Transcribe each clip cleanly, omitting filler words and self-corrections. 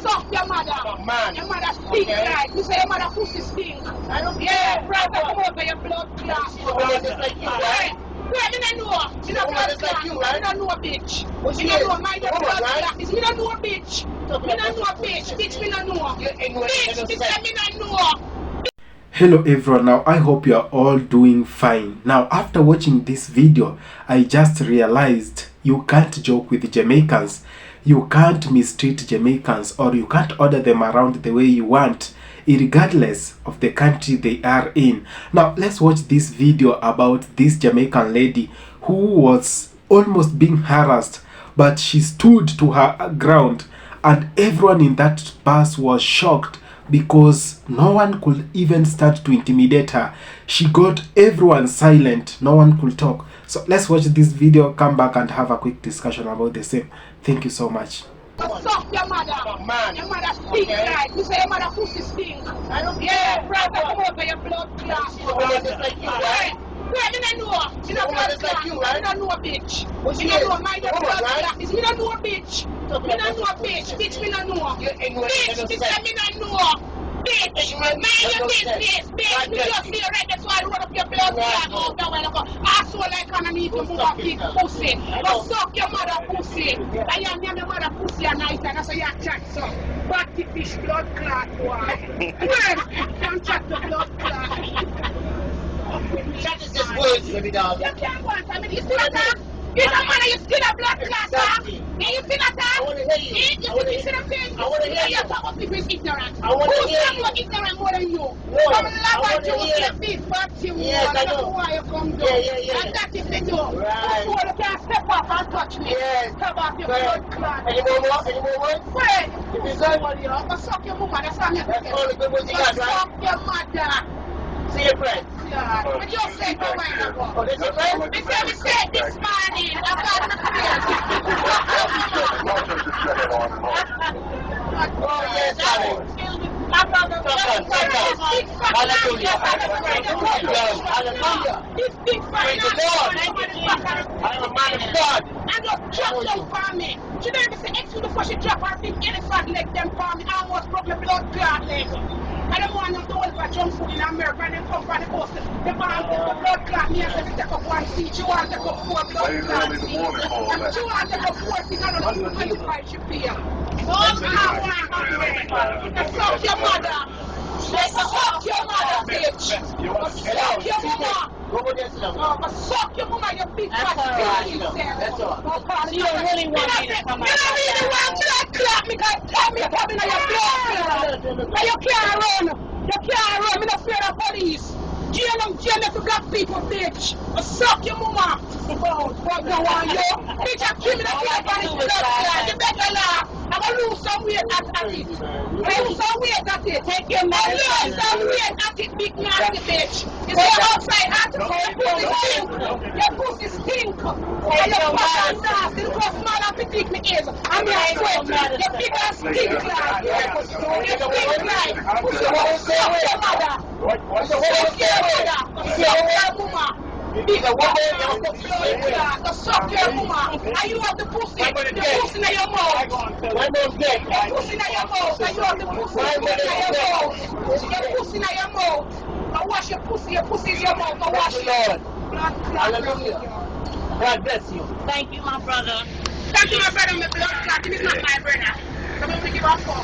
suck your mother. Man. Your mother stink like. You say your mother pussy stink. I don't care. Brother, come over your blood clot. She's a woman just like you, right? Wait, me don't know. She's a blood clot. You, right? Me don't know a bitch. Me don't know. My blood clot. Me don't know a bitch. Me don't know a bitch. Bitch, me don't know. Bitch, me say me don't know. Hello everyone, now I hope you are all doing fine. Now after watching this video, I just realized you can't joke with Jamaicans. You can't mistreat Jamaicans, or you can't order them around the way you want, regardless of the country they are in. Now let's watch this video about this Jamaican lady who was almost being harassed, but she stood to her ground, and everyone in that bus was shocked because no one could even start to intimidate her. She got everyone silent, no one could talk. So let's watch this video, come back and have a quick discussion about the same. Thank you so much. Suck your mother. Man. Your mother stink like. You say your mother pussy stink. I don't care. Brother, come over your blood clot. She's a woman just like you, right? Wait, me don't know. She's a blood clot. You, right? Me don't know a bitch. Me don't know. My blood clot. Me don't know a bitch. Me don't know a bitch. Bitch, me don't know. Bitch, me say me don't know. Bitch, mind your business, bitch. Me just feel right, that's why I roll up your blood clot out that while ago. Asshole like I need to move a big pussy. Go suck your mother pussy. I am your mother pussy at night, and that's how you chat so. Batty fish blood clot, boy. Don't chat the blood clot. Chat is just words, baby dog. You can't want I mean, you see that? You don't want you see the blood clot, huh? Yeah, you see that? I want to hear you. You see the thing? I want to hear you. You talk about people is ignorant. I want to hear you. Who's ignorant more than you? Come love you with your feet, but you want to know why you come down. And that is the door. Right. Before you can step up and touch me. Yes. Come off your blood clot. Any more words? Any more words? Wait. If you say what you're going to suck your mother. That's all you have to say. That's all the good words you got, right? Suck your mother. See your friend. Yeah. What you say for when I go? Oh, this your friend? We said this morning. I got the oh, yes, darling. My brother, hallelujah. Hallelujah. This big praise the Lord. I am a man of God. And just drop down for me. She never say X before she drop her big elephant leg them for me. I almost broke my blood clot leg. I don't want them to hold for junk food in America and then come from the coast. They want to take a blood clot. Me and say, take up one seat. You want to take up 4 blood clot seats. And you want to take up 4 seats. I don't know 25 should be here. Oh, suck your mother. Suck your mother, bitch. Suck your mama. Suck your mama, you big fat bitch. That's all. You don't really want me to come out. You don't really want to clap me because tell me you're coming on your blood. Now you can't run. You can't run. I'm not afraid of police. Jail to black people, bitch. Suck your mama. Fuck no one, yo. Bitch, I kill me the kid up on his blood. You better laugh. I'm going to lose some weight at it. Lose some weight at it. Take your money. Lose some weight at it, big nasty bitch. You say outside, I have to go. Your pussy stink. And your fucking nasty. Look how small and petite me is. I'm your sweat. Your big ass stink like. You stink like. Suck your mother. Suck your mother. Suck your mama. Big the suck your mama. And you have the pussy. The pussy in your mouth. The pussy in your mouth. And you have the pussy in your mouth. Your pussy in your mouth. Now wash your pussy. Your pussy is your mouth. Now wash it. Hallelujah. God bless you. Thank you, my brother. Thank you, my brother. My blood clot. He's not my brother. Come on, we give up for.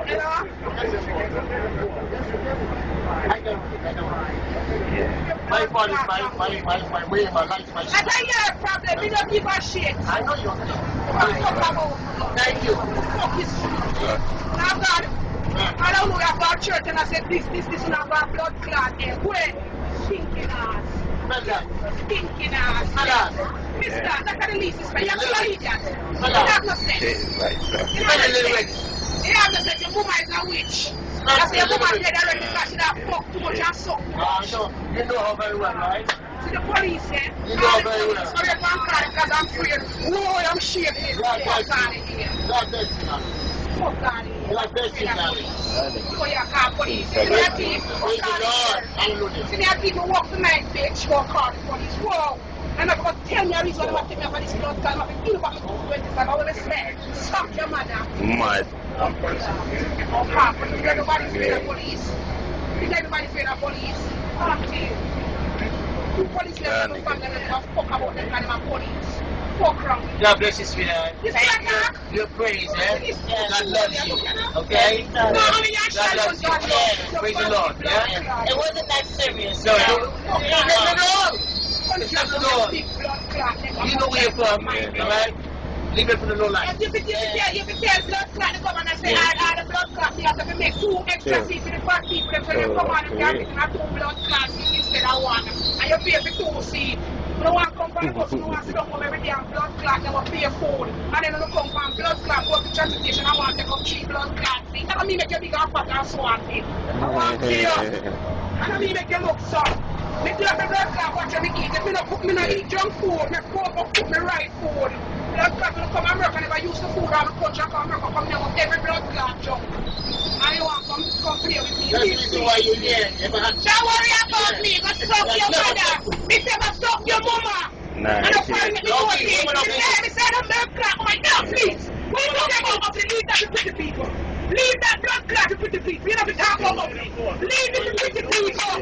Hello? My body, my way, my life, my shit. I tell you a problem, you don't give a shit. I know you're Thank you. Fuck is now God, I don't know about church and I said this is not about blood clot. Where? Stinking ass. Stinking ass. Mister, look at the least, sister. You have to leave that. You have no sense. You have no sense. Your woman is a witch. That's your woman dead already because she have fucked too much and sucked too much. You know her very well, right? See the police, eh? You know her very well. Sorry, I'm crying because I'm afraid. Whoa, I'm shaking. Fuck out of here. God bless you, man. Fuck out of here. God bless you, darling. So you call police. See me a thief. Praise the Lord. Hallelujah. See me a thief who walk the night, bitch. Go call the police. Whoa. I'm not going to tell me a reason why I'm going to take me up on this blood clot. I'm going to give up my 220 I will smell. Suck Mad. Everybody's afraid of police. Is everybody afraid of police? Police left the family and fuck about them kind of police. Fuck wrong. God bless you, sweetheart. Thank you. Your praise, eh? God loves you. Okay? No, I mean, God loves you. Yeah. Praise the Lord. Yeah? It wasn't that serious. No, no. You know where you're from, alright? Leave it for the low life. If you tell blood clot to come and say, all the blood clot, you have to make 2 extra seats for the fat people, so you come on and you have to have 2 blood clot seats instead of 1. And you pay for 2 seats. You don't want to come from the bus, you don't want to sit down home every day and blood clot, you want to pay food. And then you come from blood clot, go to transportation, I want to take up 3 blood clot seats. That don't mean make you big and fat and swanty. I want to kill you. That don't mean make you look soft. If you have the blood clot, watch me eat. If you don't eat junk food, me cook me right food. Blood clot will come and work and if I use the food out of the country, I come work, I come down with every blood clot junk. And you want to come play with me. That's the reason why you're here. Don't worry about me, go suck your mother. Me say go suck your mama. Nah, And I find me go again. Me say the blood clot, oh my God, please. What are you talking about? Leave that to pretty people. Leave that blood clot to pretty people. You don't have to talk about ugly. Leave it to pretty people.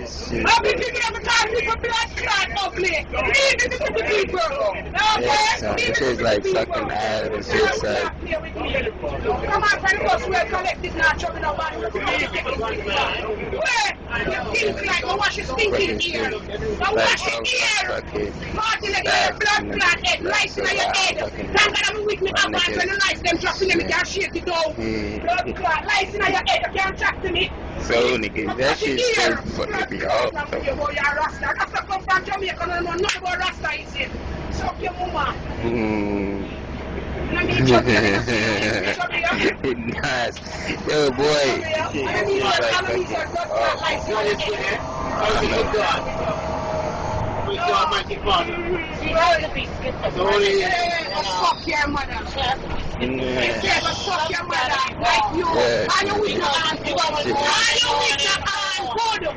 Ugly people have to talk people blood clot ugly. Leave it to pretty people. Okay? It is like sucking ass and shit, son. Come on, friend, us will collect this now, trouble no one. Where? You think like go wash your stinking ear. Go wash your ear. Martin, like your blood clot head, lice in your head. Thank God I'm with me, I'm when the lice them dropping them, you can't shake it down. Blood clot, lice in your head, you can't talk to me. So, nigga, that shit's so fucking me off, though. You're Rasta. Rasta come from Jamaica, no know nothing about Rasta, is it? Suck your mama. Nice. Yo, boy. Almighty Father. Fuck your mother. Fuck your mother. Like you. Are you with your hand good? Are you with your hand good?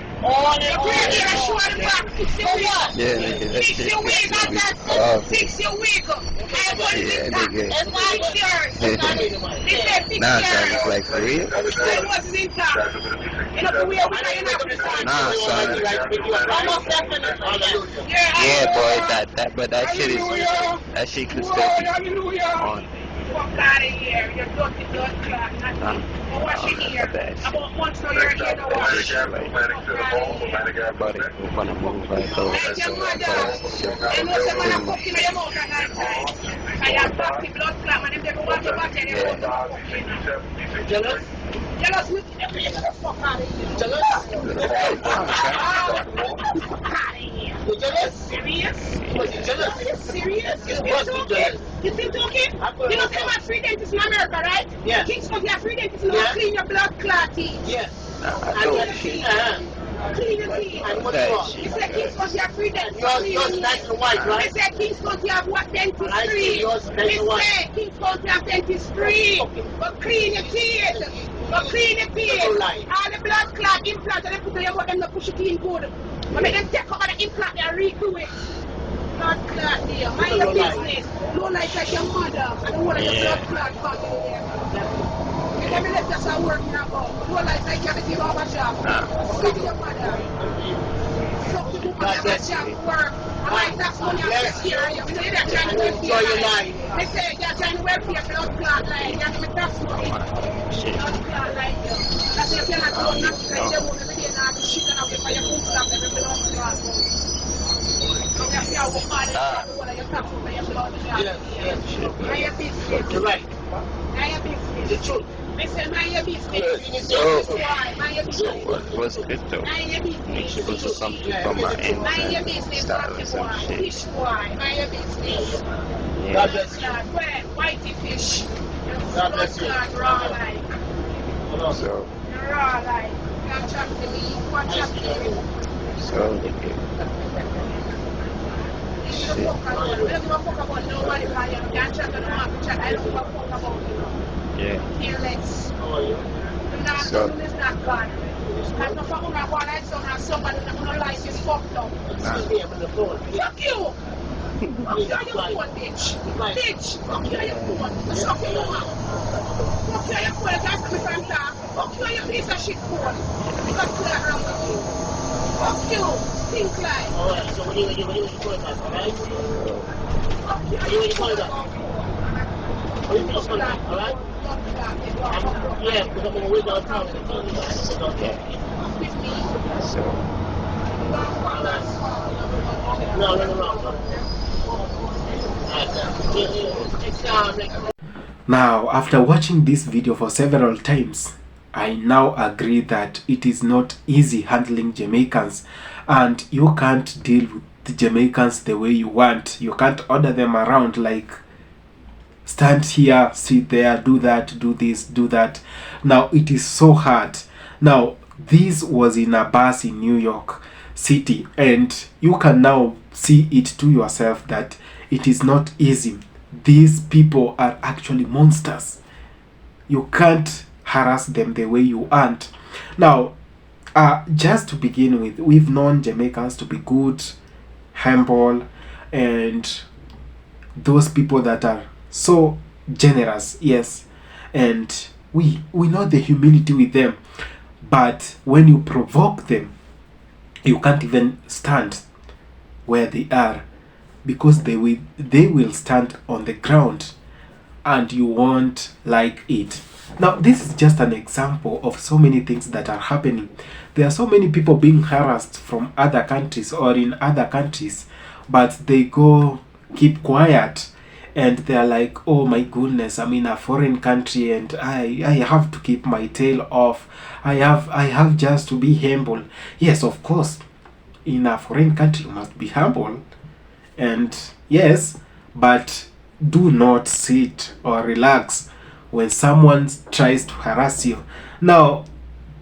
Yeah, nigga, that shit Fix your wig. It's not yours. Nah, son, like for real? It wasn't intact. You know the way we Nah, son. Almost definitely. Yeah, boy, but that shit that shit could still be on. Fuck out of here, you're dirty blood clot. Wash your ear. About once now you're here to wash. Buddy, we're gonna move right over. Like your mother. I know someone fuck in your mouth at that time. I have dirty blood clot, and if they go watch your body, they won't fuck you. Jealous? Jealous with the fuck out of here. You jealous? Serious? Was you jealous? Are you serious? You must be jealous. You still talking? You know some have free dentists in America, right? Yeah. Kingston, you have free dentists in America. Clean your blood clot teeth. Yes. I And don't what see. Clean your teeth. And what's wrong? You said Kingston, you have free dentists. Yours nice and white, They right? said Kingston, you have what dentist I free? see yours nice They and white. said Kingston, you have dentist free. But clean your teeth. But clean your teeth. All the blood clot implants that they put on your mouth, them not push it in good. But make them take over the implant and redo it. Blood clot there. Mind your business. No life like your mother. I don't want to your blood clot in there. You never let us start working about. No life like you have to over shop. Suck your mother. Suck your mother at shop work. I like that's when you have to hear you. You know that trying to Enjoy your life. They say you're trying to work for your blood clot line. You're going to tax money. Blood clot line. That's if you're not doing nothing. They won't every day now be shit out for your food stuff. Every blood clot. Yes. You're right. The truth. Listen, mind your business. Mind your business. What's good though? Mind your business. This is something from my Mind your end. business. Style or some shit. Fish boy. Mind your business. God bless you. Where? Whitey fish. God bless you. Raw like. So, Raw like. Can't chat to me. Can't chat to me. so, I don't give a fuck about nobody. I can't chat to no one. I don't give a fuck about you. yeah. Fearless. So- It's not God. I'm not fucking around while I saw somebody who no life is fucked up. Excuse me, I'm on the phone. Fuck you! Fuck you on your phone, bitch. Bitch! Fuck you on your phone. Suck your mouth. Okay, you're cool. Just come from talk. Okay, you piece of shit cool. Because play around with you. Fuck you. Think like. Alright, so what do you call that, alright? Okay, You call that? What do you call that, alright? Yeah, because I'm going to wait down town and tell you guys. No. Now, after watching this video for several times, I now agree that it is not easy handling Jamaicans, and you can't deal with the Jamaicans the way you want. You can't order them around like stand here, sit there, do that, do this, do that. Now, it is so hard. Now, this was in a bus in New York City, and you can now see it to yourself that it is not easy. These people are actually monsters. You can't harass them the way you want. Now, just to begin with, we've known Jamaicans to be good, humble, and those people that are so generous, yes, and we know the humility with them. But when you provoke them, you can't even stand where they are, because they will stand on the ground, and you won't like it. Now, this is just an example of so many things that are happening. There are so many people being harassed from other countries or in other countries, but they keep quiet, and they're like, oh my goodness, I'm in a foreign country and I have to keep my tail off. I have just to be humble. Yes, of course, in a foreign country you must be humble, and yes, but do not sit or relax when someone tries to harass you. Now,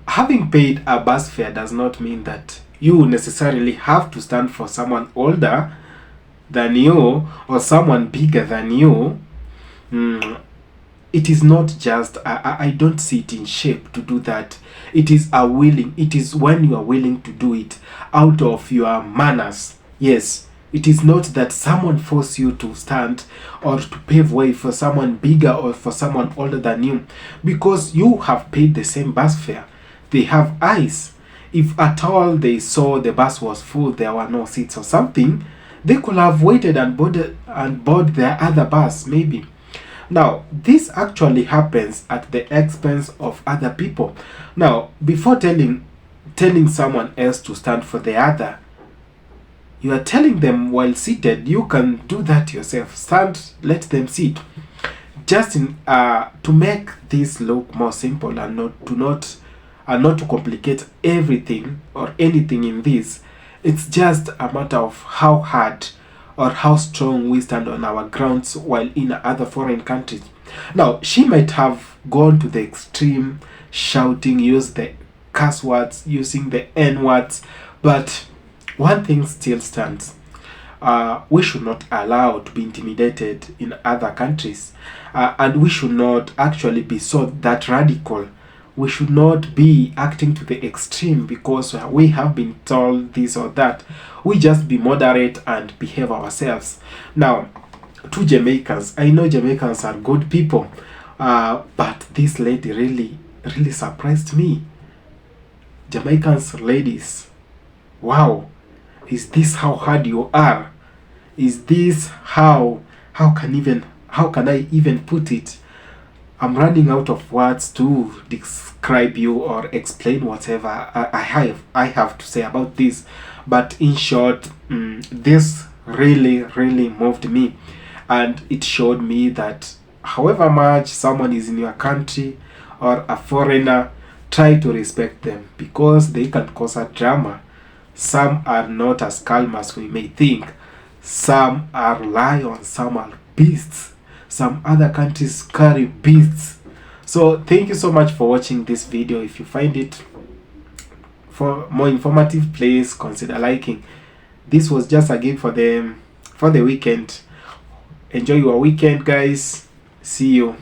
having paid a bus fare does not mean that you necessarily have to stand for someone older than you or someone bigger than you. It is not just, I don't see it in shape to do that. It is when you are willing to do it out of your manners. Yes, it is not that someone force you to stand or to pave way for someone bigger or for someone older than you, because you have paid the same bus fare. They have eyes. If at all they saw the bus was full, there were no seats or something, they could have waited and board their other bus maybe. Now, this actually happens at the expense of other people. Now, before telling someone else to stand for the other, you are telling them while seated, you can do that yourself. Stand, let them sit. Just to make this look more simple and not to complicate everything or anything in this. It's just a matter of how hard or how strong we stand on our grounds while in other foreign countries. Now, she might have gone to the extreme, shouting, use the curse words, using the N words, but one thing still stands. We should not allow to be intimidated in other countries, and we should not actually be so that radical. We should not be acting to the extreme because we have been told this or that. We just be moderate and behave ourselves. Now, to Jamaicans, I know Jamaicans are good people, but this lady really surprised me. Jamaicans ladies, wow, is this how hard you are? Is this how can I even put it? I'm running out of words to describe you or explain whatever I have to say about this. But in short, this really moved me, and it showed me that however much someone is in your country or a foreigner, try to respect them, because they can cause a drama. Some are not as calm as we may think. Some are lions, some are beasts. Some other countries carry beasts. So thank you so much for watching this video. If you find it more informative, please consider liking. This was just a game for the weekend. Enjoy your weekend, guys. See you.